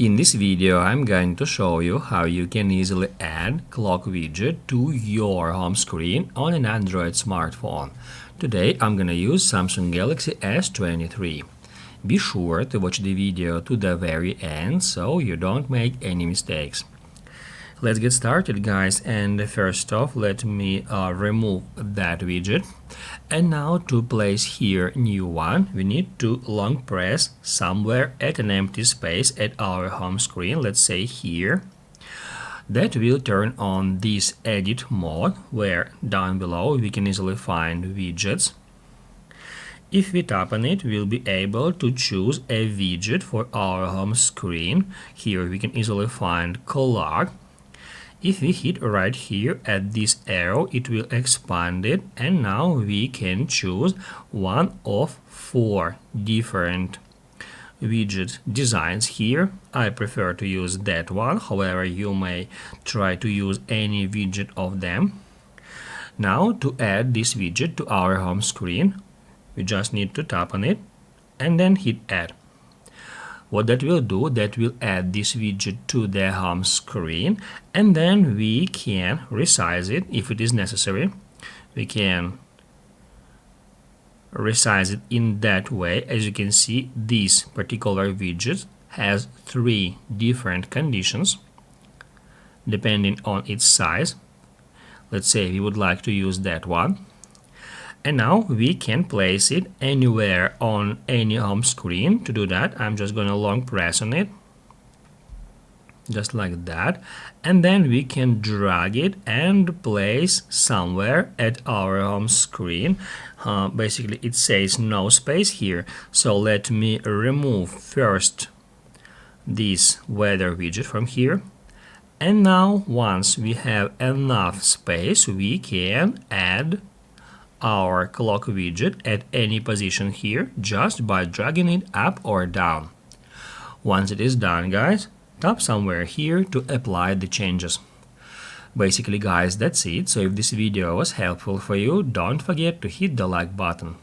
In this video, I'm going to show you how you can easily add clock widget to your home screen on an Android smartphone. Today, I'm going to use Samsung Galaxy S23. Be sure to watch the video to the very end so you don't make any mistakes. Let's get started, guys, and first off let me remove that widget. And now to place here new one, we need to long press somewhere at an empty space at our home screen, let's say here. That will turn on this edit mode, where down below we can easily find widgets. If we tap on it, we'll be able to choose a widget for our home screen. Here we can easily find clock. If we hit right here at this arrow, it will expand it, and now we can choose one of 4 different widget designs here. I prefer to use that one, however you may try to use any widget of them. Now to add this widget to our home screen, we just need to tap on it and then hit add. What that will do, that will add this widget to the home screen, and then we can resize it if it is necessary. We can resize it in that way. As you can see, this particular widget has 3 different conditions depending on its size. Let's say we would like to use that one. And now we can place it anywhere on any home screen. To do that, I'm just going to long press on it, just like that. And then we can drag it and place somewhere at our home screen. Basically, it says no space here. So let me remove first this weather widget from here. And now, once we have enough space, we can add our clock widget at any position here just by dragging it up or down. Once it is done, guys, tap somewhere here to apply the changes. Basically, guys, that's it. So if this video was helpful for you, don't forget to hit the like button.